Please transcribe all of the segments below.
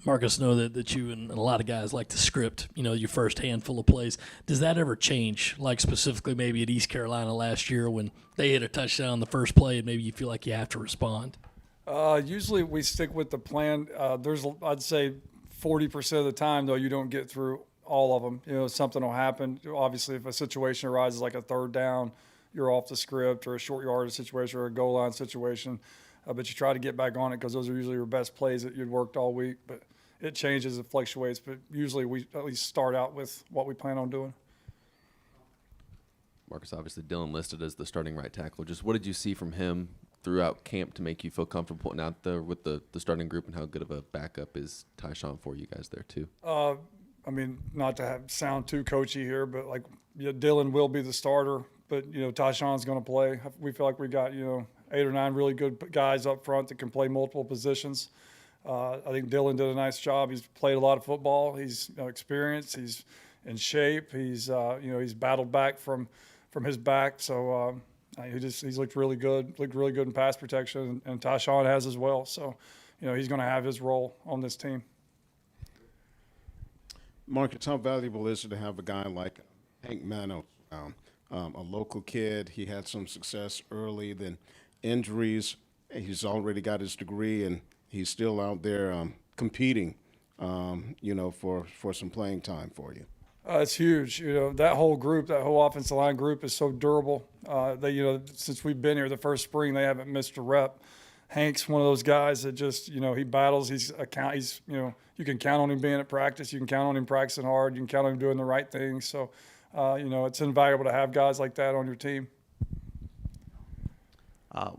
Marcus, know that you and a lot of guys like to script, your first handful of plays. Does that ever change, like specifically maybe at East Carolina last year when they hit a touchdown on the first play and maybe you feel like you have to respond? Usually we stick with the plan. I'd say 40% of the time, though, you don't get through all of them. Something will happen. Obviously, if a situation arises like a third down, you're off the script, or a short yardage situation or a goal line situation. But you try to get back on it because those are usually your best plays that you'd worked all week. But it changes, it fluctuates. But usually we at least start out with what we plan on doing. Marcus, obviously Dylan listed as the starting right tackle. Just what did you see from him throughout camp to make you feel comfortable putting out there with the starting group, and how good of a backup is Tyshawn for you guys there too? Not to sound too coachy here, but Dylan will be the starter, but Tyshawn's going to play. We feel like we got 8 or 9 really good guys up front that can play multiple positions. I think Dylan did a nice job. He's played a lot of football. He's experienced. He's in shape. He's battled back from his back. So he's looked really good. Looked really good in pass protection, and Tyshawn has as well. So he's going to have his role on this team. Marcus, how valuable is it to have a guy like Hank Manos, a local kid? He had some success early, then injuries. He's already got his degree, and he's still out there competing, for some playing time for you. It's huge. That whole group, that whole offensive line group is so durable. Since we've been here the first spring, they haven't missed a rep. Hank's one of those guys that just, he battles. You can count on him being at practice. You can count on him practicing hard. You can count on him doing the right things. So, it's invaluable to have guys like that on your team.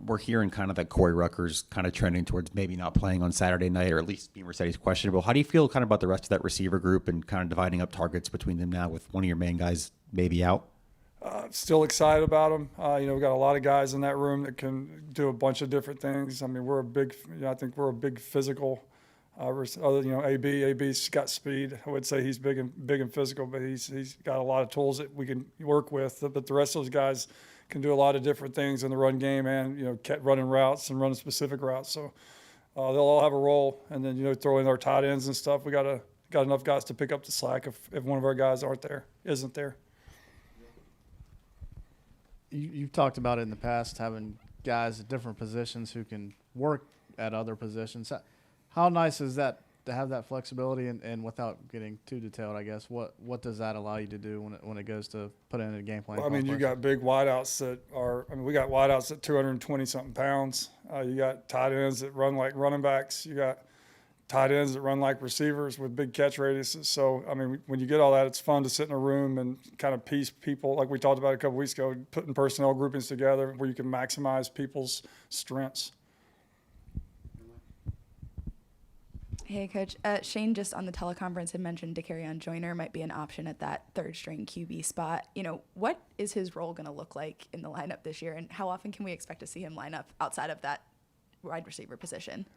We're hearing kind of that Corey Rucker's kind of trending towards maybe not playing on Saturday night, or at least being Rossetti's questionable. How do you feel kind of about the rest of that receiver group and kind of dividing up targets between them now with one of your main guys maybe out? Still excited about them. We've got a lot of guys in that room that can do a bunch of different things. I mean, I think we're a big physical. AB's got speed. I would say he's big and physical, but he's got a lot of tools that we can work with. But the rest of those guys can do a lot of different things in the run game, and running routes and running specific routes. So they'll all have a role. And then throw in our tight ends and stuff. We got enough guys to pick up the slack if one of our guys isn't there. You've talked about it in the past, having guys at different positions who can work at other positions. How nice is that to have that flexibility, and without getting too detailed, I guess, what does that allow you to do when it goes to put in a game plan? Well, you got big wideouts we got wideouts at 220-something pounds. You got tight ends that run like running backs. You got tight ends that run like receivers with big catch radiuses. So, when you get all that, it's fun to sit in a room and kind of piece people, like we talked about a couple weeks ago, putting personnel groupings together where you can maximize people's strengths. Hey, Coach. Shane just on the teleconference had mentioned Dakeron Joyner might be an option at that third-string QB spot. What is his role going to look like in the lineup this year, and how often can we expect to see him line up outside of that wide receiver position?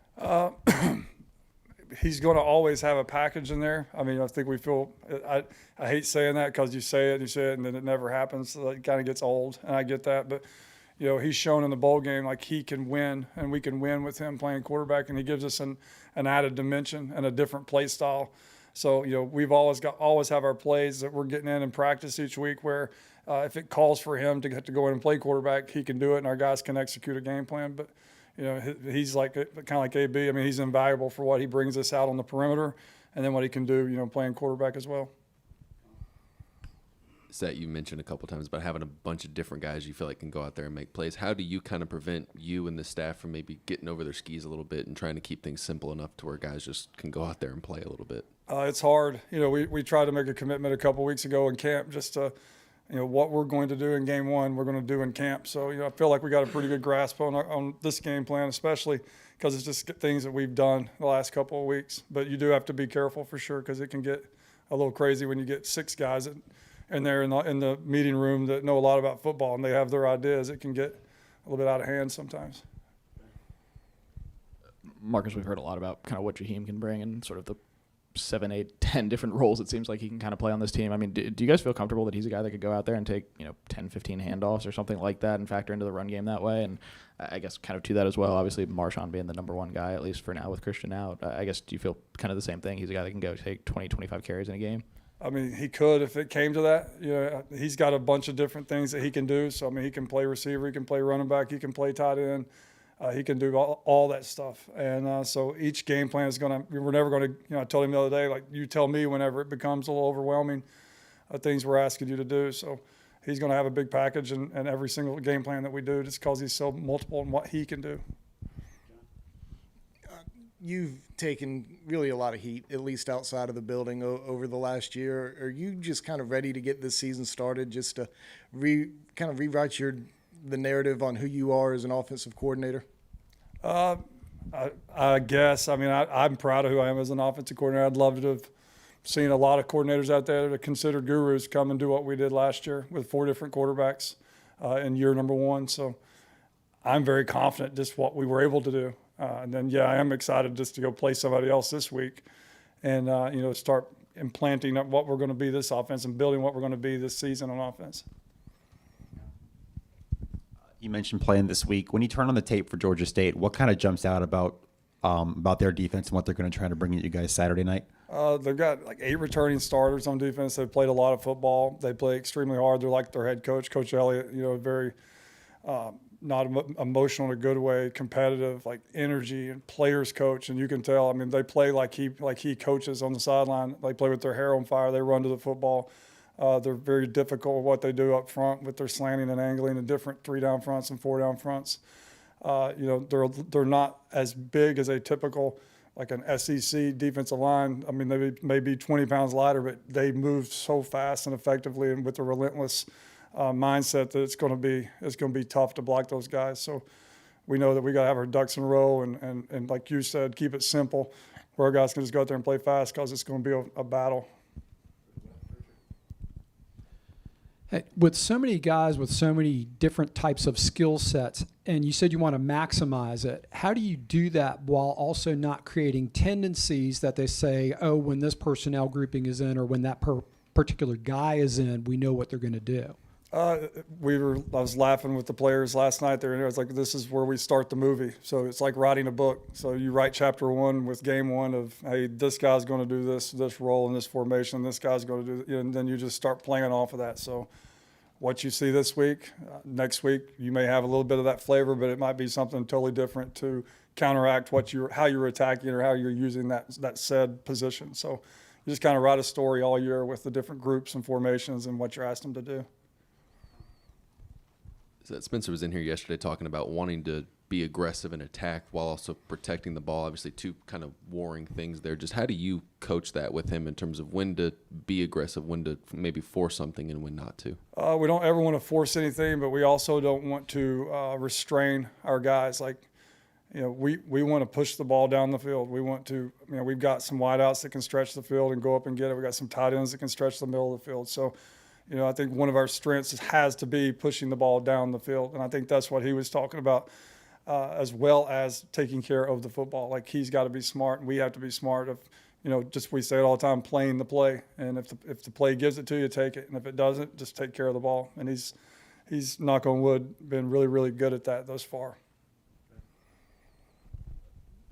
He's going to always have a package in there. I think we feel I hate saying that because you say it, and then it never happens. So it kind of gets old, and I get that. But, he's shown in the bowl game like he can win, and we can win with him playing quarterback, and he gives us an added dimension and a different play style. So, we've always have our plays that we're getting in practice each week where if it calls for him to go in and play quarterback, he can do it, and our guys can execute a game plan. But he's kind of like AB. He's invaluable for what he brings us out on the perimeter, and then what he can do, playing quarterback as well. Set, you mentioned a couple times about having a bunch of different guys you feel like can go out there and make plays. How do you kind of prevent you and the staff from maybe getting over their skis a little bit and trying to keep things simple enough to where guys just can go out there and play a little bit? It's hard. We tried to make a commitment a couple weeks ago in camp just to what we're going to do in game one, we're going to do in camp. So, I feel like we got a pretty good grasp on this game plan, especially because it's just things that we've done the last couple of weeks. But you do have to be careful for sure because it can get a little crazy when you get 6 guys in there in the meeting room that know a lot about football and they have their ideas. It can get a little bit out of hand sometimes. Marcus, we've heard a lot about kind of what Jaheim can bring and sort of the 7, 8, 10 different roles it seems like he can kind of play on this team. I mean, do you guys feel comfortable that he's a guy that could go out there and take 10, 15 handoffs or something like that and factor into the run game that way? And I guess kind of to that as well, obviously Marshawn being the number one guy, at least for now with Christian out, I guess do you feel kind of the same thing? He's a guy that can go take 20, 25 carries in a game? I mean, he could if it came to that. He's got a bunch of different things that he can do. So, I mean, he can play receiver, he can play running back, he can play tight end. He can do all that stuff. And so each game plan is we're never going to, I told him the other day, like, you tell me whenever it becomes a little overwhelming, things we're asking you to do. So he's going to have a big package in every single game plan that we do just because he's so multiple in what he can do. You've taken really a lot of heat, at least outside of the building, over the last year. Are you just kind of ready to get this season started, just to kind of rewrite the narrative on who you are as an offensive coordinator? I guess. I mean, I'm proud of who I am as an offensive coordinator. I'd love to have seen a lot of coordinators out there that are considered gurus come and do what we did last year with 4 different quarterbacks in year number 1. So I'm very confident just what we were able to do. And then, I am excited just to go play somebody else this week and, start implanting what we're going to be this offense and building what we're going to be this season on offense. You mentioned playing this week. When you turn on the tape for Georgia State, what kind of jumps out about their defense and what they're going to try to bring at you guys Saturday night? They've got like 8 returning starters on defense. They've played a lot of football. They play extremely hard. They're like their head coach, Coach Elliott, very not emotional in a good way, competitive, like energy and players coach. And you can tell, I mean, they play like he coaches on the sideline. They play with their hair on fire. They run to the football. They're very difficult with what they do up front with their slanting and angling and different 3-down fronts and 4-down fronts. They're not as big as a typical, like an SEC defensive line. I mean, they may be 20 pounds lighter, but they move so fast and effectively and with a relentless mindset that it's going to be tough to block those guys. So we know that we got to have our ducks in a row and like you said, keep it simple, where our guys can just go out there and play fast because it's going to be a battle. Hey, with so many guys with so many different types of skill sets, and you said you want to maximize it, how do you do that while also not creating tendencies that they say, oh, when this personnel grouping is in or when that particular guy is in, we know what they're going to do? I was laughing with the players last night. They were in there. It's like, this is where we start the movie. So it's like writing a book. So you write chapter 1 with game 1 of, hey, this guy's going to do this role in this formation. This guy's going to do, and then you just start playing off of that. So what you see this week, next week, you may have a little bit of that flavor, but it might be something totally different to counteract how you're attacking or how you're using that said position. So you just kind of write a story all year with the different groups and formations and what you're asked them to do. Spencer was in here yesterday talking about wanting to be aggressive and attack while also protecting the ball. Obviously, 2 kind of warring things there. Just how do you coach that with him in terms of when to be aggressive, when to maybe force something, and when not to? We don't ever want to force anything, but we also don't want to restrain our guys. Like, we want to push the ball down the field. We want to, we've got some wideouts that can stretch the field and go up and get it. We've got some tight ends that can stretch the middle of the field. So, I think one of our strengths has to be pushing the ball down the field. And I think that's what he was talking about, as well as taking care of the football. Like, he's got to be smart, and we have to be smart of, just we say it all the time, playing the play. And if the play gives it to you, take it. And if it doesn't, just take care of the ball. And he's knock on wood, been really, really good at that thus far.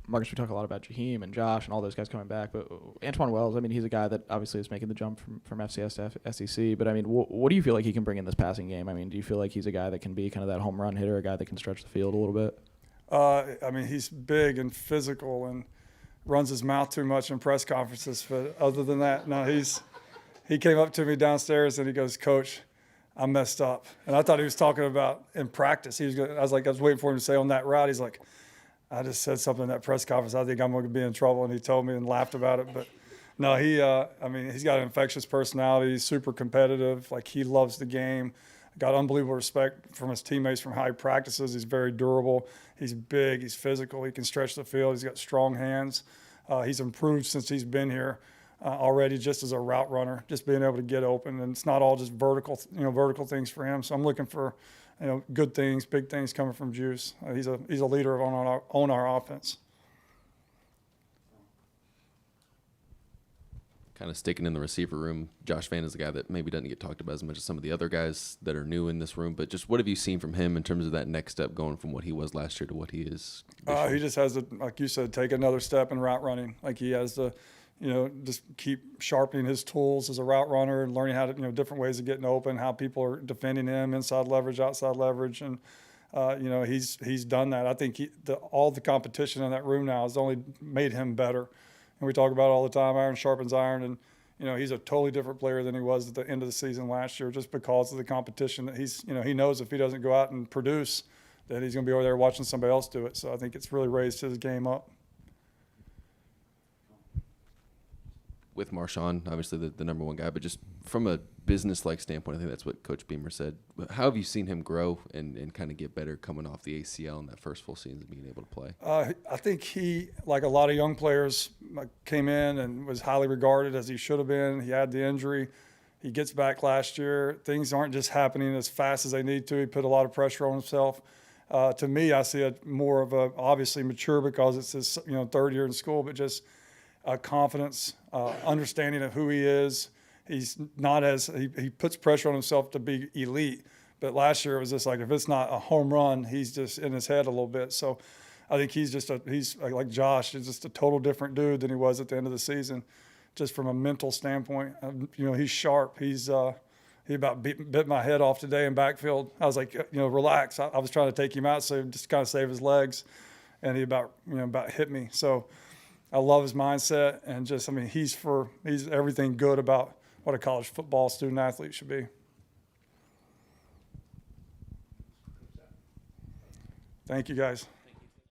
Marcus, we talk a lot about Jaheim and Josh and all those guys coming back, but Antoine Wells, I mean, he's a guy that obviously is making the jump from FCS to SEC, but I mean, what do you feel like he can bring in this passing game? I mean, do you feel like he's a guy that can be kind of that home run hitter, a guy that can stretch the field a little bit? I mean, he's big and physical and runs his mouth too much in press conferences, but other than that, no, he came up to me downstairs and he goes, Coach, I messed up. And I thought he was talking about in practice. I was waiting for him to say on that route, he's like, I just said something in that press conference. I think I'm going to be in trouble. And he told me and laughed about it. But no, he's got an infectious personality. He's super competitive. Like, he loves the game. Got unbelievable respect from his teammates from high practices. He's very durable. He's big. He's physical. He can stretch the field. He's got strong hands. He's improved since he's been here already, just as a route runner, just being able to get open. And it's not all just vertical things for him. So I'm looking for, good things, big things coming from Juice. He's a leader on our offense. Kind of sticking in the receiver room, Josh Vann is a guy that maybe doesn't get talked about as much as some of the other guys that are new in this room. But just what have you seen from him in terms of that next step going from what he was last year to what he is this year? He just has to, like you said, take another step in route running. Like he has to, just keep sharpening his tools as a route runner and learning how to, different ways of getting open, how people are defending him, inside leverage, outside leverage. And, he's done that. I think all the competition in that room now has only made him better. And we talk about it all the time, iron sharpens iron. And, he's a totally different player than he was at the end of the season last year just because of the competition that he knows if he doesn't go out and produce, that he's going to be over there watching somebody else do it. So I think it's really raised his game up. With Marshawn, obviously the number one guy, but just from a business-like standpoint, I think that's what Coach Beamer said. How have you seen him grow and kind of get better coming off the ACL in that first full season of being able to play? I think he, like a lot of young players, came in and was highly regarded as he should have been. He had the injury. He gets back last year. Things aren't just happening as fast as they need to. He put a lot of pressure on himself. To me, I see it more of a, obviously mature because it's his third year in school, but just confidence, understanding of who he is. He's not he puts pressure on himself to be elite, but last year it was just like, if it's not a home run, he's just in his head a little bit. So I think he's like Josh, is just a total different dude than he was at the end of the season, just from a mental standpoint. He's sharp. He about bit my head off today in backfield. I was like, relax. I was trying to take him out, so just kind of save his legs, and he about hit me. So I love his mindset, and he's everything good about what a college football student athlete should be. Thank you, guys.